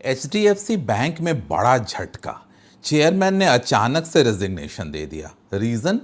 HDFC bank में बड़ा झटका। चेयरमैन ने अचानक से रेजिग्नेशन दे दिया। रीजन,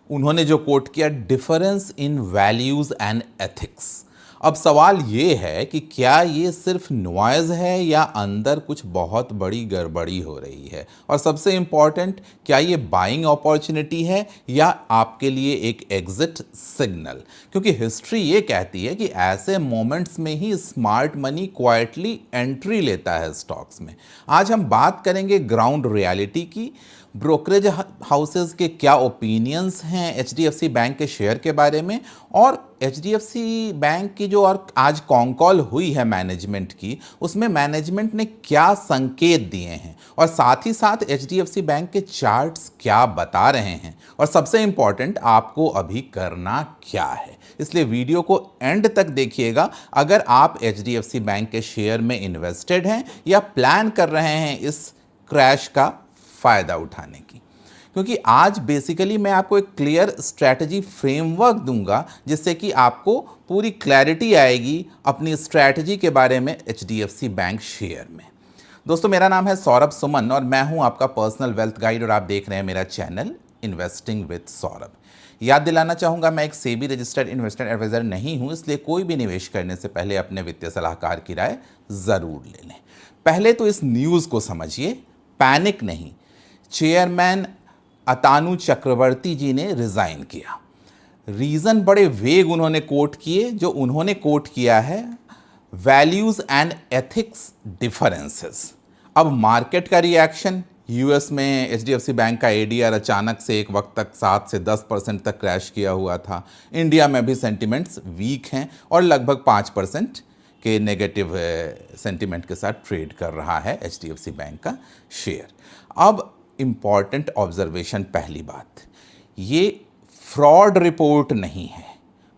उन्होंने जो कोट किया, difference in values and ethics. अब सवाल ये है कि क्या ये सिर्फ नॉइज है या अंदर कुछ बहुत बड़ी गड़बड़ी हो रही है, और सबसे इंपॉर्टेंट, क्या ये बाइंग अपॉर्चुनिटी है या आपके लिए एक एग्जिट सिग्नल? क्योंकि हिस्ट्री ये कहती है कि ऐसे मोमेंट्स में ही स्मार्ट मनी क्वाइटली एंट्री लेता है स्टॉक्स में। आज हम बात करेंगे ग्राउंड रियलिटी की, ब्रोकरेज हाउसेस के क्या ओपिनियंस हैं एचडीएफसी बैंक के शेयर के बारे में, और एचडीएफसी बैंक की जो और आज कॉन्कॉल हुई है मैनेजमेंट की, उसमें मैनेजमेंट ने क्या संकेत दिए हैं, और साथ ही साथ एचडीएफसी बैंक के चार्ट्स क्या बता रहे हैं, और सबसे इंपॉर्टेंट, आपको अभी करना क्या है। इसलिए वीडियो को एंड तक देखिएगा अगर आप एचडीएफसी बैंक के शेयर में इन्वेस्टेड हैं या प्लान कर रहे हैं इस क्रैश का फ़ायदा उठाने की। क्योंकि आज बेसिकली मैं आपको एक क्लियर स्ट्रैटेजी फ्रेमवर्क दूंगा जिससे कि आपको पूरी क्लैरिटी आएगी अपनी स्ट्रैटेजी के बारे में एचडीएफसी बैंक शेयर में। दोस्तों, मेरा नाम है सौरभ सुमन और मैं हूं आपका पर्सनल वेल्थ गाइड, और आप देख रहे हैं मेरा चैनल इन्वेस्टिंग विद सौरभ। याद दिलाना चाहूँगा, मैं एक सेबी रजिस्टर्ड इन्वेस्टमेंट एडवाइज़र नहीं हूँ, इसलिए कोई भी निवेश करने से पहले अपने वित्तीय सलाहकार की राय ज़रूर ले लें। पहले तो इस न्यूज़ को समझिए, पैनिक नहीं। चेयरमैन अतानु चक्रवर्ती जी ने रिज़ाइन किया। रीज़न बड़े वेग उन्होंने कोट किए। जो उन्होंने कोट किया है, वैल्यूज़ एंड एथिक्स डिफरेंसेस। अब मार्केट का रिएक्शन, यूएस में एचडीएफसी बैंक का एडीआर अचानक से एक वक्त तक 7 से 10% तक क्रैश किया हुआ था। इंडिया में भी सेंटिमेंट्स वीक हैं और लगभग 5% के नेगेटिव सेंटिमेंट के साथ ट्रेड कर रहा है एचडीएफसी बैंक का शेयर। अब इम्पॉर्टेंट ऑब्जर्वेशन, पहली बात, ये फ्रॉड रिपोर्ट नहीं है,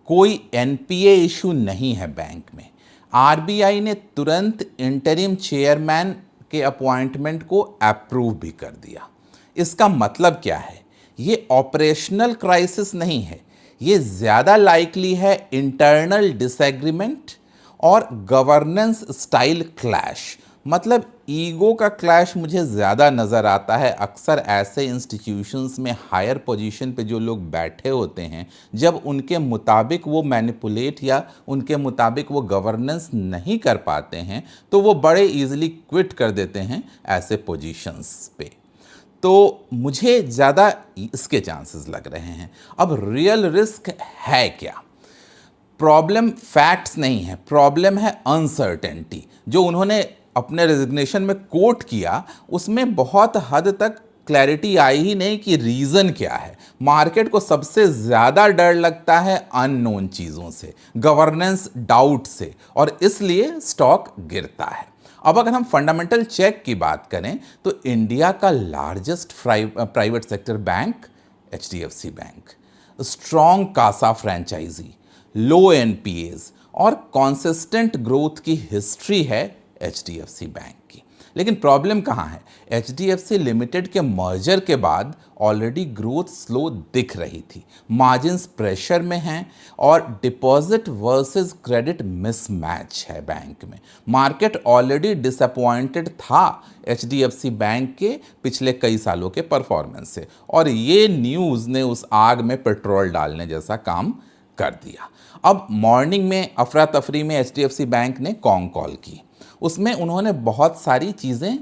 कोई एनपीए इशू नहीं है बैंक में। आरबीआई ने तुरंत इंटरिम चेयरमैन के अपॉइंटमेंट को अप्रूव भी कर दिया। इसका मतलब क्या है? ये ऑपरेशनल क्राइसिस नहीं है, ये ज़्यादा लाइकली है इंटरनल डिसएग्रीमेंट और गवर्नेंस स्टाइल क्लैश। मतलब ईगो का क्लैश मुझे ज़्यादा नज़र आता है। अक्सर ऐसे इंस्टीट्यूशंस में हायर पोजीशन पे जो लोग बैठे होते हैं, जब उनके मुताबिक वो मैनिपुलेट या उनके मुताबिक वो गवर्नेंस नहीं कर पाते हैं, तो वो बड़े इजीली क्विट कर देते हैं ऐसे पोजीशंस पे। तो मुझे ज़्यादा इसके चांसेस लग रहे हैं। अब रियल रिस्क है क्या? प्रॉब्लम फैक्ट्स नहीं है, प्रॉब्लम है अनसर्टेनिटी। जो उन्होंने अपने रेजिग्नेशन में कोट किया, उसमें बहुत हद तक क्लैरिटी आई ही नहीं कि रीज़न क्या है। मार्केट को सबसे ज़्यादा डर लगता है अननोन चीज़ों से, गवर्नेंस डाउट से, और इसलिए स्टॉक गिरता है। अब अगर हम फंडामेंटल चेक की बात करें तो इंडिया का largest private sector bank HDFC bank, strong CASA franchise, low NPAs और कॉन्सिस्टेंट ग्रोथ की हिस्ट्री है एचडीएफसी बैंक की। लेकिन प्रॉब्लम कहाँ है? एचडीएफसी लिमिटेड के मर्जर के बाद ऑलरेडी ग्रोथ स्लो दिख रही थी, मार्जिन्स प्रेशर में हैं और डिपॉजिट वर्सेस क्रेडिट मिसमैच है बैंक में। मार्केट ऑलरेडी डिसअपॉइंटेड था एचडीएफसी बैंक के पिछले कई सालों के परफॉर्मेंस से, और ये न्यूज़ ने उस आग में पेट्रोल डालने जैसा काम कर दिया। अब मॉर्निंग में अफरा तफरी में एचडीएफसी बैंक ने कॉल की। उसमें उन्होंने बहुत सारी चीज़ें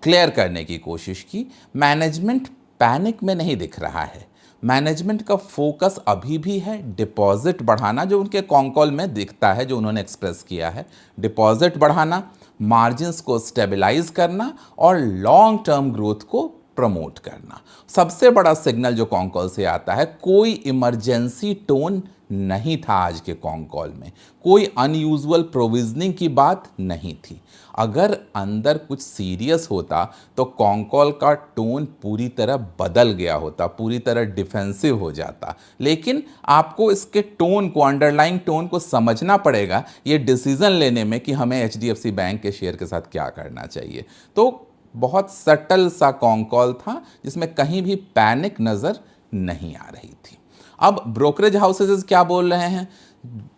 क्लियर करने की कोशिश की। मैनेजमेंट पैनिक में नहीं दिख रहा है। मैनेजमेंट का फोकस अभी भी है डिपॉजिट बढ़ाना, जो उनके कॉल में दिखता है, जो उन्होंने एक्सप्रेस किया है। डिपॉजिट बढ़ाना, मार्जिन्स को स्टेबलाइज करना और लॉन्ग टर्म ग्रोथ को प्रमोट करना। सबसे बड़ा सिग्नल जो कॉल से आता है, कोई इमरजेंसी टोन नहीं था आज के कॉल में, कोई अनयूजुअल प्रोविजनिंग की बात नहीं थी। अगर अंदर कुछ सीरियस होता तो कॉल का टोन पूरी तरह बदल गया होता, पूरी तरह डिफेंसिव हो जाता। लेकिन आपको इसके टोन को, अंडरलाइंग टोन को समझना पड़ेगा ये डिसीजन लेने में कि हमें एचडीएफसी बैंक के शेयर के साथ क्या करना चाहिए। तो बहुत सटल सा कॉल था जिसमें कहीं भी पैनिक नज़र नहीं आ रही थी। अब ब्रोकरेज हाउसेस क्या बोल रहे हैं?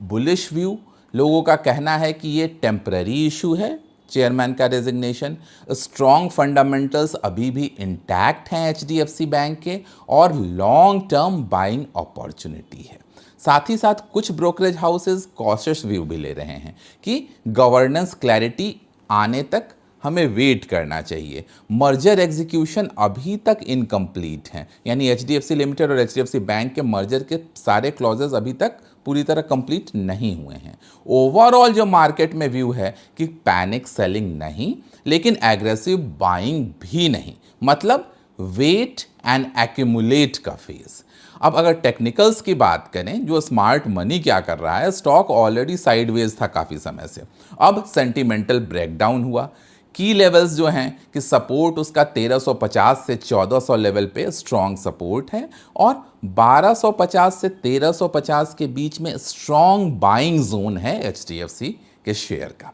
Bullish view. लोगों का कहना है कि ये टेम्पररी इशू है, चेयरमैन का रेजिग्नेशन, स्ट्रॉन्ग फंडामेंटल्स अभी भी इंटैक्ट हैं एचडीएफसी बैंक के और लॉन्ग टर्म बाइंग अपॉर्चुनिटी है। साथ ही साथ कुछ ब्रोकरेज हाउसेस कॉशियस व्यू भी ले रहे हैं कि गवर्नेंस क्लैरिटी आने तक हमें वेट करना चाहिए। मर्जर एग्जीक्यूशन अभी तक इनकम्प्लीट हैं, यानी एचडीएफसी लिमिटेड और एचडीएफसी बैंक के मर्जर के सारे क्लॉजेस अभी तक पूरी तरह कंप्लीट नहीं हुए हैं। ओवरऑल जो मार्केट में व्यू है कि पैनिक सेलिंग नहीं, लेकिन एग्रेसिव बाइंग भी नहीं, मतलब वेट एंड एक्यूमुलेट का फेज। अब अगर टेक्निकल्स की बात करें, जो स्मार्ट मनी क्या कर रहा है, स्टॉक ऑलरेडी साइडवेज था काफ़ी समय से, अब सेंटिमेंटल ब्रेकडाउन हुआ। की लेवल्स जो हैं कि सपोर्ट उसका 1350 से 1400 लेवल पे स्ट्रॉन्ग सपोर्ट है और 1250 से 1350 के बीच में स्ट्रॉन्ग बाइंग जोन है एचडीएफसी के शेयर का।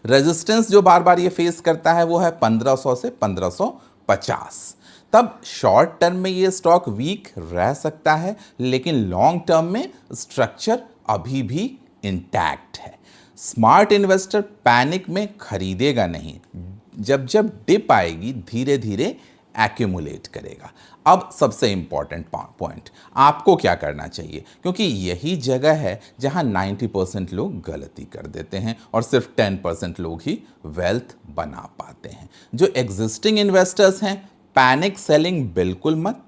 रेजिस्टेंस जो बार बार ये फेस करता है वो है 1500 से 1550। तब शॉर्ट टर्म में ये स्टॉक वीक रह सकता है, लेकिन लॉन्ग टर्म में स्ट्रक्चर अभी भी इंटैक्ट है। स्मार्ट इन्वेस्टर पैनिक में खरीदेगा नहीं, जब जब डिप आएगी धीरे धीरे एक्यूमुलेट करेगा। अब सबसे इंपॉर्टेंट पॉइंट, आपको क्या करना चाहिए, क्योंकि यही जगह है जहां 90% लोग गलती कर देते हैं और सिर्फ 10% लोग ही वेल्थ बना पाते हैं। जो एग्जिस्टिंग इन्वेस्टर्स हैं, पैनिक सेलिंग बिल्कुल मत।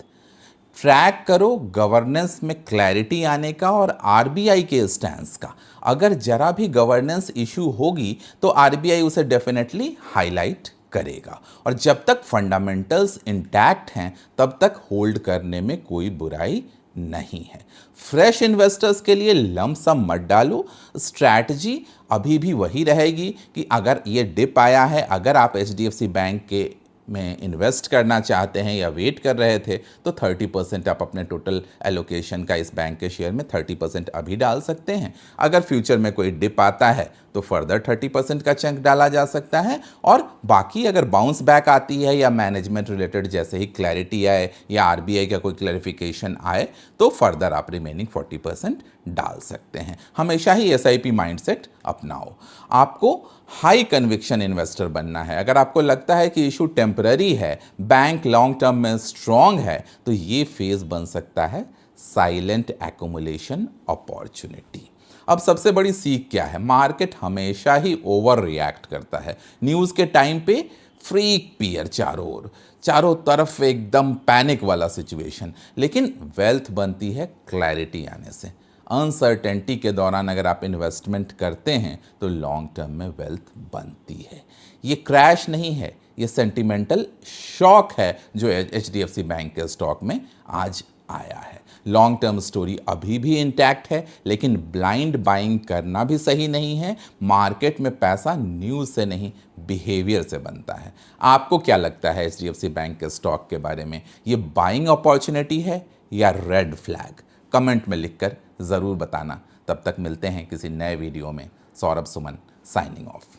ट्रैक करो गवर्नेंस में क्लैरिटी आने का और आरबीआई के स्टैंस का। अगर जरा भी गवर्नेंस इशू होगी तो आरबीआई उसे डेफिनेटली हाईलाइट करेगा, और जब तक फंडामेंटल्स इंटैक्ट हैं तब तक होल्ड करने में कोई बुराई नहीं है। फ्रेश इन्वेस्टर्स के लिए लंप सम मत डालो, स्ट्रैटेजी अभी भी वही रहेगी कि अगर ये डिप आया है, अगर आप एचडीएफसी बैंक के में इन्वेस्ट करना चाहते हैं या वेट कर रहे थे, तो 30% आप अपने टोटल एलोकेशन का इस बैंक के शेयर में 30% अभी डाल सकते हैं। अगर फ्यूचर में कोई डिप आता है तो फर्दर 30% का चंक डाला जा सकता है, और बाकी अगर बाउंस बैक आती है या मैनेजमेंट रिलेटेड जैसे ही क्लैरिटी आए या आरबीआई का कोई क्लैरिफिकेशन आए तो फर्दर आप रिमेनिंग 40% डाल सकते हैं। हमेशा ही एसआईपी माइंडसेट अपनाओ। आपको हाई कन्विक्शन इन्वेस्टर बनना है। अगर आपको लगता है कि इशू टेम्पररी है, बैंक लॉन्ग टर्म में स्ट्रॉन्ग है, तो ये फेज बन सकता है साइलेंट एक्यूमुलेशन अपॉर्चुनिटी। अब सबसे बड़ी सीख क्या है, मार्केट हमेशा ही ओवर रिएक्ट करता है। न्यूज़ के टाइम पे फ्रीक पियर चारों तरफ एकदम पैनिक वाला सिचुएशन, लेकिन वेल्थ बनती है क्लैरिटी आने से। अनसर्टेनिटी के दौरान अगर आप इन्वेस्टमेंट करते हैं तो लॉन्ग टर्म में वेल्थ बनती है। ये क्रैश नहीं है, ये सेंटिमेंटल शॉक है जो एचडीएफसी बैंक के स्टॉक में आज आया है। लॉन्ग टर्म स्टोरी अभी भी इंटैक्ट है, लेकिन ब्लाइंड बाइंग करना भी सही नहीं है। मार्केट में पैसा न्यूज़ से नहीं, बिहेवियर से बनता है। आपको क्या लगता है एचडीएफसी बैंक के स्टॉक के बारे में? ये बाइंग अपॉर्चुनिटी है या रेड फ्लैग? कमेंट में लिखकर ज़रूर बताना। तब तक मिलते हैं किसी नए वीडियो में। Saurabh Suman signing off.